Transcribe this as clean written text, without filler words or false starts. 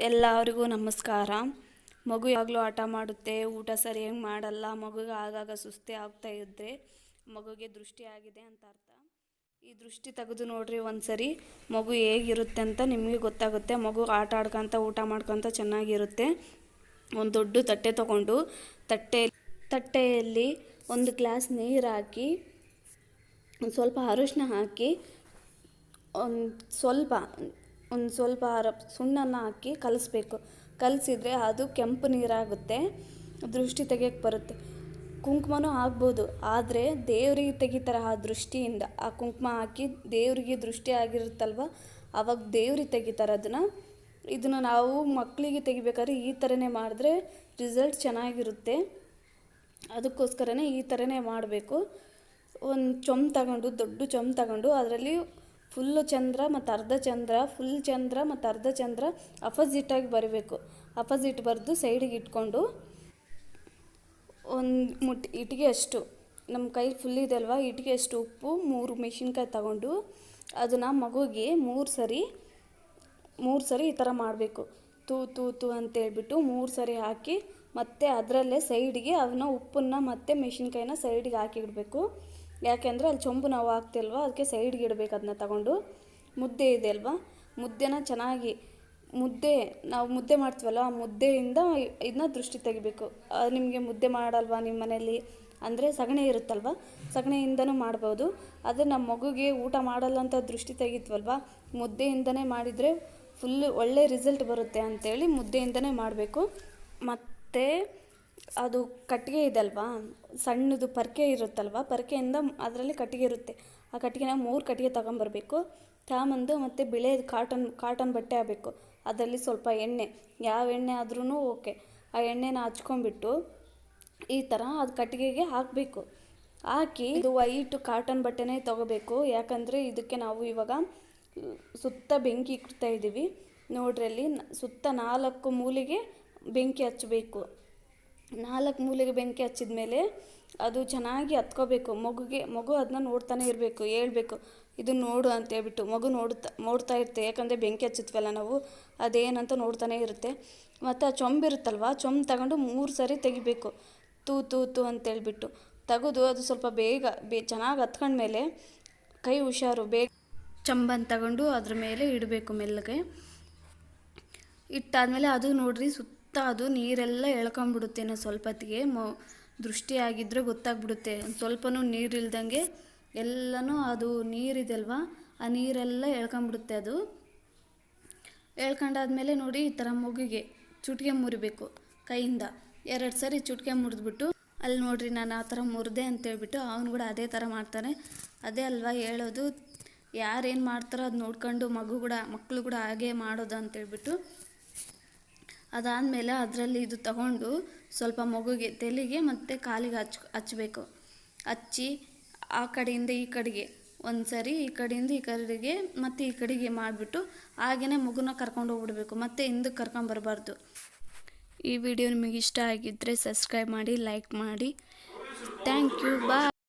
ಎಲ್ಲರಿಗೂ ನಮಸ್ಕಾರ. ಮಗು ಯಾವಾಗಲೂ ಆಟ ಮಾಡುತ್ತೆ, ಊಟ ಸರಿಯಾಗಿ ಮಾಡಲ್ಲ, ಮಗುಗೆ ಆಗಾಗ ಸುಸ್ತಿ ಆಗ್ತಾ ಇದ್ದರೆ ಮಗುಗೆ ದೃಷ್ಟಿ ಆಗಿದೆ ಅಂತ ಅರ್ಥ. ಈ ದೃಷ್ಟಿ ತೆಗೆದು ನೋಡ್ರಿ ಒಂದ್ಸರಿ, ಮಗು ಹೇಗಿರುತ್ತೆ ಅಂತ ನಿಮಗೆ ಗೊತ್ತಾಗುತ್ತೆ. ಮಗು ಆಟ ಆಡ್ಕೊತ ಊಟ ಮಾಡ್ಕೊತ ಚೆನ್ನಾಗಿರುತ್ತೆ. ಒಂದು ದೊಡ್ಡ ತಟ್ಟೆ ತೊಗೊಂಡು ತಟ್ಟೆಯಲ್ಲಿ ಒಂದು ಗ್ಲಾಸ್ ನೀರು ಹಾಕಿ, ಒಂದು ಸ್ವಲ್ಪ ಅರಿಶಿನ ಹಾಕಿ, ಒಂದು ಸ್ವಲ್ಪ ಸುಣ್ಣನ ಹಾಕಿ ಕಲಿಸ್ಬೇಕು. ಕಲಿಸಿದ್ರೆ ಅದು ಕೆಂಪು ನೀರಾಗುತ್ತೆ, ದೃಷ್ಟಿ ತೆಗಿಯೋಕ್ಕೆ ಬರುತ್ತೆ. ಕುಂಕುಮನೂ ಹಾಕ್ಬೋದು, ಆದರೆ ದೇವರಿಗೆ ತೆಗಿತಾರೆ ಆ ದೃಷ್ಟಿಯಿಂದ. ಆ ಕುಂಕುಮ ಹಾಕಿ ದೇವರಿಗೆ ದೃಷ್ಟಿ ಆಗಿರುತ್ತಲ್ವ, ಆವಾಗ ದೇವ್ರಿಗೆ ತೆಗಿತಾರೆ ಇದನ್ನು ನಾವು ಮಕ್ಕಳಿಗೆ ತೆಗಿಬೇಕಾದ್ರೆ ಈ ಥರನೇ ಮಾಡಿದ್ರೆ ರಿಸಲ್ಟ್ ಚೆನ್ನಾಗಿರುತ್ತೆ. ಅದಕ್ಕೋಸ್ಕರನೇ ಈ ಥರನೇ ಮಾಡಬೇಕು. ಒಂದು ದೊಡ್ಡ ಚೊಂಬು ತಗೊಂಡು ಅದರಲ್ಲಿ ಫುಲ್ಲು ಚಂದ್ರ ಮತ್ತು ಅರ್ಧ ಚಂದ್ರ, ಫುಲ್ ಚಂದ್ರ ಮತ್ತು ಅರ್ಧ ಚಂದ್ರ ಅಪೋಸಿಟಾಗಿ ಬರಬೇಕು. ಅಪೋಸಿಟ್ ಬರೆದು ಸೈಡಿಗೆ ಇಟ್ಕೊಂಡು, ಒಂದು ಇಟ್ಟಿಗೆ ಅಷ್ಟು, ನಮ್ಮ ಕೈ ಫುಲ್ ಇದೆ ಅಲ್ವಾ, ಇಟ್ಟಿಗೆ ಅಷ್ಟು ಉಪ್ಪು, 3 ಮೆಣಸಿನ್ಕಾಯಿ ತಗೊಂಡು ಅದನ್ನು ಮಗುಗೆ 3 ಸರಿ ಈ ಥರ ಮಾಡಬೇಕು. ತೂ ಅಂತೇಳ್ಬಿಟ್ಟು 3 ಸರಿ ಹಾಕಿ, ಮತ್ತು ಅದರಲ್ಲೇ ಸೈಡಿಗೆ ಅವನ್ನ ಉಪ್ಪನ್ನು ಮತ್ತು ಮೆಣಸಿನ್ಕಾಯಿನ ಸೈಡಿಗೆ ಹಾಕಿಡಬೇಕು. ಯಾಕೆಂದರೆ ಅಲ್ಲಿ ಚೊಂಬು ನಾವು ಹಾಕ್ತಿಲ್ವ, ಅದಕ್ಕೆ ಸೈಡ್ಗೆ ಇಡಬೇಕು. ಅದನ್ನ ತಗೊಂಡು ಮುದ್ದೆ ಇದೆ ಅಲ್ವಾ, ಮುದ್ದೆನ ಚೆನ್ನಾಗಿ ನಾವು ಮುದ್ದೆ ಮಾಡ್ತೀವಲ್ಲ, ಆ ಮುದ್ದೆಯಿಂದ ಇದನ್ನ ದೃಷ್ಟಿ ತೆಗಿಬೇಕು. ನಿಮಗೆ ಮುದ್ದೆ ಮಾಡಲ್ವಾ ನಿಮ್ಮ ಮನೆಯಲ್ಲಿ ಅಂದರೆ ಸಗಣಿ ಇರುತ್ತಲ್ವ, ಸಗಣಿಯಿಂದನೂ ಮಾಡ್ಬೋದು. ಆದರೆ ನಮ್ಮ ಮಗುಗೆ ಊಟ ಮಾಡಲ್ಲ ಅಂತ ದೃಷ್ಟಿ ತೆಗಿತೀವಲ್ವ, ಮುದ್ದೆಯಿಂದನೇ ಮಾಡಿದರೆ ಫುಲ್ಲು ಒಳ್ಳೆ ರಿಸಲ್ಟ್ ಬರುತ್ತೆ ಅಂಥೇಳಿ ಮುದ್ದೆಯಿಂದನೇ ಮಾಡಬೇಕು. ಮತ್ತು ಅದು ಕಟ್ಟಿಗೆ ಇದಲ್ವಾ, ಸಣ್ಣದು ಪರ್ಕೆ ಇರುತ್ತಲ್ವ, ಪರ್ಕೆಯಿಂದ ಅದರಲ್ಲಿ ಕಟ್ಟಿಗೆ ಇರುತ್ತೆ. ಆ ಕಟ್ಟಿಗೆನ 3 ಕಟ್ಟಿಗೆ ತಗೊಂಬರ್ಬೇಕು. ತಗೊಂಬಂದು ಮತ್ತು ಬಿಳೆದು ಕಾಟನ್ ಬಟ್ಟೆ ಆಗಬೇಕು. ಅದರಲ್ಲಿ ಸ್ವಲ್ಪ ಎಣ್ಣೆ, ಯಾವ ಎಣ್ಣೆ ಆದ್ರೂ ಓಕೆ, ಆ ಎಣ್ಣೆನ ಹಚ್ಕೊಂಡ್ಬಿಟ್ಟು ಈ ಥರ ಅದು ಕಟ್ಟಿಗೆಗೆ ಹಾಕಬೇಕು. ಹಾಕಿ ಇದು ವೈಟ್ ಕಾಟನ್ ಬಟ್ಟೆನೇ ತೊಗೋಬೇಕು. ಯಾಕಂದರೆ ಇದಕ್ಕೆ ನಾವು ಇವಾಗ ಸುತ್ತ ಬೆಂಕಿ ಇಡ್ತಾ ಇದ್ದೀವಿ ನೋಡ್ರಿ. ಅಲ್ಲಿ ಸುತ್ತ 4 ಮೂಲೆಗೆ ಬೆಂಕಿ ಹಚ್ಚಬೇಕು. 4 ಮೂಲೆಗೆ ಬೆಂಕಿ ಹಚ್ಚಿದ ಮೇಲೆ ಅದು ಚೆನ್ನಾಗಿ ಹತ್ಕೋಬೇಕು. ಮಗು ಅದನ್ನ ನೋಡ್ತಾನೆ ಇರಬೇಕು, ಹೇಳ್ಬೇಕು ಇದು ನೋಡು ಅಂತೇಳ್ಬಿಟ್ಟು. ಮಗು ನೋಡ್ತಾ ಇರುತ್ತೆ, ಯಾಕಂದರೆ ಬೆಂಕಿ ಹಚ್ಚಿದ್ವಲ್ಲ ನಾವು, ಅದೇನಂತ ನೋಡ್ತಾನೆ ಇರುತ್ತೆ. ಮತ್ತು ಆ ಚೊಂಬಿರುತ್ತಲ್ವ, ಚೊಂಬು ತಗೊಂಡು 3 ಸರಿ ತೆಗಿಬೇಕು. ತೂ ಅಂತೇಳ್ಬಿಟ್ಟು ತೆಗೆದು ಅದು ಸ್ವಲ್ಪ ಚೆನ್ನಾಗಿ ಹತ್ಕೊಂಡ್ಮೇಲೆ ಕೈ ಹುಷಾರು, ಚಂಬನ್ನು ತಗೊಂಡು ಅದ್ರ ಮೇಲೆ ಇಡಬೇಕು ಮೆಲ್ಲಗೆ. ಇಟ್ಟಾದಮೇಲೆ ಅದು ನೋಡ್ರಿ ಸುತ್ತ ಅದು ನೀರೆಲ್ಲ ಎಳ್ಕೊಂಬಿಡುತ್ತೆ. ಇನ್ನು ಸ್ವಲ್ಪ ಹೊತ್ತಿಗೆ ದೃಷ್ಟಿ ಆಗಿದ್ದರೆ ಗೊತ್ತಾಗ್ಬಿಡುತ್ತೆ. ಸ್ವಲ್ಪನೂ ನೀರಿಲ್ದಂಗೆ ಎಲ್ಲನೂ ಅದು ನೀರಿದೆ ಅಲ್ವಾ, ಆ ನೀರೆಲ್ಲ ಎಳ್ಕೊಂಬಿಡುತ್ತೆ. ಅದು ಎಳ್ಕೊಂಡಾದ್ಮೇಲೆ ನೋಡಿ ಈ ಥರ ಮಗುಗೆ ಚುಟಿಕೆ ಮುರಿಬೇಕು ಕೈಯಿಂದ. 2 ಸರಿ ಚುಟಿಕೆ ಮುರಿದ್ಬಿಟ್ಟು, ಅಲ್ಲಿ ನೋಡ್ರಿ ನಾನು ಆ ಥರ ಮುರಿದೆ ಅಂತೇಳ್ಬಿಟ್ಟು ಅವನು ಕೂಡ ಅದೇ ಥರ ಮಾಡ್ತಾನೆ. ಅದೇ ಅಲ್ವಾ ಹೇಳೋದು, ಯಾರೇನು ಮಾಡ್ತಾರೋ ಅದು ನೋಡ್ಕೊಂಡು ಮಕ್ಕಳು ಕೂಡ ಹಾಗೆ ಮಾಡೋದು ಅಂತೇಳ್ಬಿಟ್ಟು. ಅದಾದಮೇಲೆ ಅದರಲ್ಲಿ ಇದು ತಗೊಂಡು ಸ್ವಲ್ಪ ಮಗುಗೆ ತಲೆಗೆ ಮತ್ತು ಕಾಲಿಗೆ ಹಚ್ಚಬೇಕು. ಹಚ್ಚಿ ಆ ಕಡೆಯಿಂದ ಈ ಕಡೆಗೆ ಒಂದು ಸರಿ, ಈ ಕಡೆಯಿಂದ ಈ ಕಡೆಗೆ ಮತ್ತು ಈ ಕಡೆಗೆ ಮಾಡಿಬಿಟ್ಟು ಹಾಗೆಯೇ ಮಗುನ ಕರ್ಕೊಂಡು ಹೋಗ್ಬಿಡ್ಬೇಕು. ಮತ್ತು ಹಿಂದಕ್ಕೆ ಕರ್ಕೊಂಬರಬಾರ್ದು. ಈ ವಿಡಿಯೋ ನಿಮಗೆ ಇಷ್ಟ ಆಗಿದ್ದರೆ ಸಬ್ಸ್ಕ್ರೈಬ್ ಮಾಡಿ, ಲೈಕ್ ಮಾಡಿ. Thank you, bye.